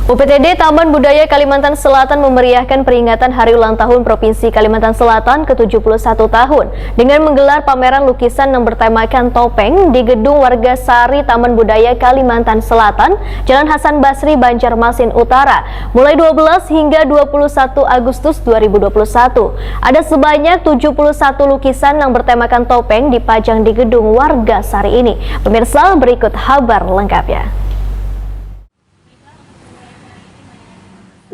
UPTD Taman Budaya Kalimantan Selatan memeriahkan peringatan Hari Ulang Tahun Provinsi Kalimantan Selatan ke-71 tahun dengan menggelar pameran lukisan yang bertemakan topeng di Gedung Wargasari Taman Budaya Kalimantan Selatan, Jalan Hasan Basri, Banjarmasin Utara, mulai 12 hingga 21 Agustus 2021. Ada sebanyak 71 lukisan yang bertemakan topeng dipajang di Gedung Wargasari ini. Pemirsa, berikut kabar lengkapnya.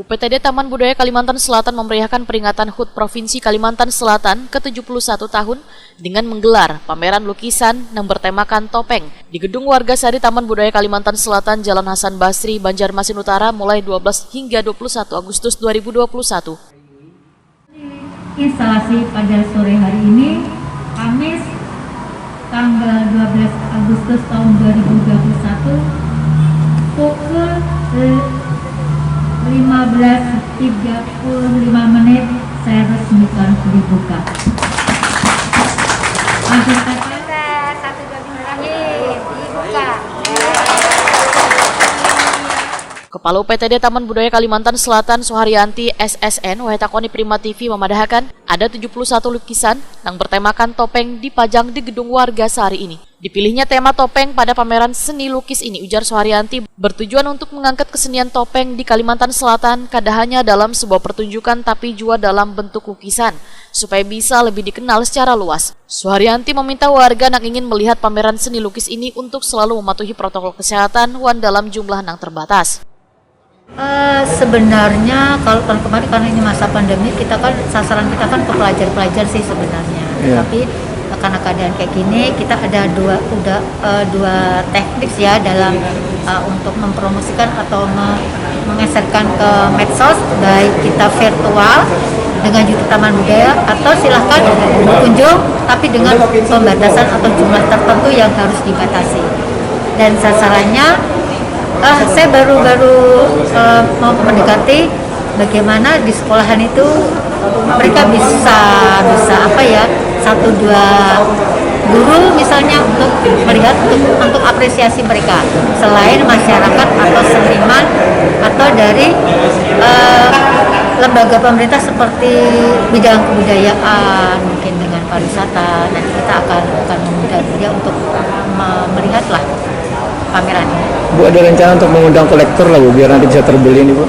UPTD Taman Budaya Kalimantan Selatan memeriahkan peringatan HUT Provinsi Kalimantan Selatan ke-71 tahun dengan menggelar pameran lukisan yang bertemakan topeng di Gedung Wargasari Taman Budaya Kalimantan Selatan, Jalan Hasan Basri, Banjarmasin Utara mulai 12 hingga 21 Agustus 2021. Instalasi pada sore hari ini, Kamis tanggal 12 Agustus tahun 2021 pukul 15.35 saya resmikan dibuka. Kepala UPTD Taman Budaya Kalimantan Selatan Suharyanti SSN Wahetakoni Prima TV memadahakan ada 71 lukisan yang bertemakan topeng dipajang di Gedung Wargasari ini. Dipilihnya tema topeng pada pameran seni lukis ini, ujar Suharyanti, bertujuan untuk mengangkat kesenian topeng di Kalimantan Selatan kada hanya dalam sebuah pertunjukan tapi juga dalam bentuk lukisan, supaya bisa lebih dikenal secara luas. Suharyanti meminta warga yang ingin melihat pameran seni lukis ini untuk selalu mematuhi protokol kesehatan dalam jumlah yang terbatas. Sebenarnya kalau kemarin karena ini masa pandemi, kita kan sasaran kita kan ke pelajar-pelajar sih sebenarnya. Yeah. Tapi karena keadaan kayak gini, kita ada dua teknik ya dalam untuk mempromosikan atau mengeserkan ke medsos, baik kita virtual dengan YouTube Taman Budaya atau silahkan berkunjung tapi dengan pembatasan atau jumlah tertentu yang harus dibatasi. Dan sasarannya saya baru mau mendekati bagaimana di sekolahan itu mereka bisa apa ya, 1-2 guru misalnya untuk melihat untuk apresiasi mereka selain masyarakat atau seniman atau dari lembaga pemerintah seperti bidang kebudayaan, mungkin dengan pariwisata. Nanti kita akan mengundang dia untuk melihatlah pameran ini. Bu, ada rencana untuk mengundang kolektor lah Bu, biar nanti bisa terbeli nih Bu?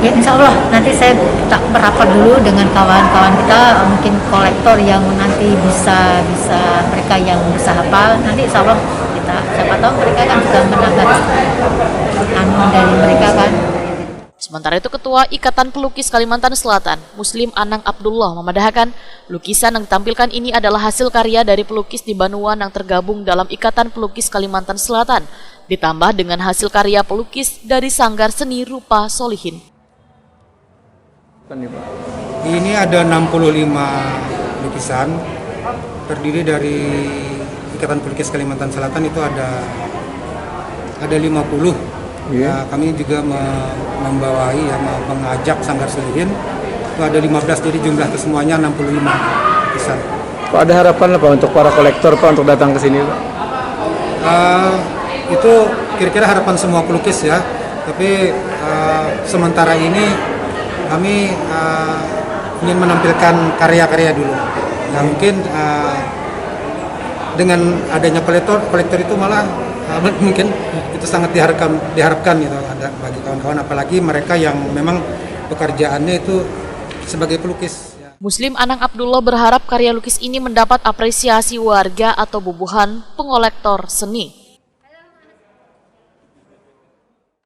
Ya insya Allah nanti saya berapat dulu dengan kawan-kawan kita, mungkin kolektor yang nanti bisa mereka yang bisa hafal, nanti insya Allah kita, siapa tahu mereka kan juga menanggat dari mereka kan. Sementara itu Ketua Ikatan Pelukis Kalimantan Selatan, Muslim Anang Abdullah memadahakan lukisan yang ditampilkan ini adalah hasil karya dari pelukis di Banuan yang tergabung dalam Ikatan Pelukis Kalimantan Selatan, ditambah dengan hasil karya pelukis dari Sanggar Seni Rupa Solihin. Ini ada 65 lukisan, terdiri dari Ikatan Pelukis Kalimantan Selatan itu ada 50. Ya, kami juga membawahi mengajak Sanggar Solihin itu ada 15, jadi jumlah kesemuanya 65 lukisan. Pak, ada harapan Pak untuk para kolektor Pak untuk datang ke sini Pak? Itu kira-kira harapan semua pelukis ya, tapi sementara ini kami ingin menampilkan karya-karya dulu. Nah, mungkin dengan adanya kolektor itu malah mungkin itu sangat diharapkan gitu ada bagi kawan-kawan, apalagi mereka yang memang pekerjaannya itu sebagai pelukis. Muslim Anang Abdullah berharap karya lukis ini mendapat apresiasi warga atau bubuhan pengolektor seni.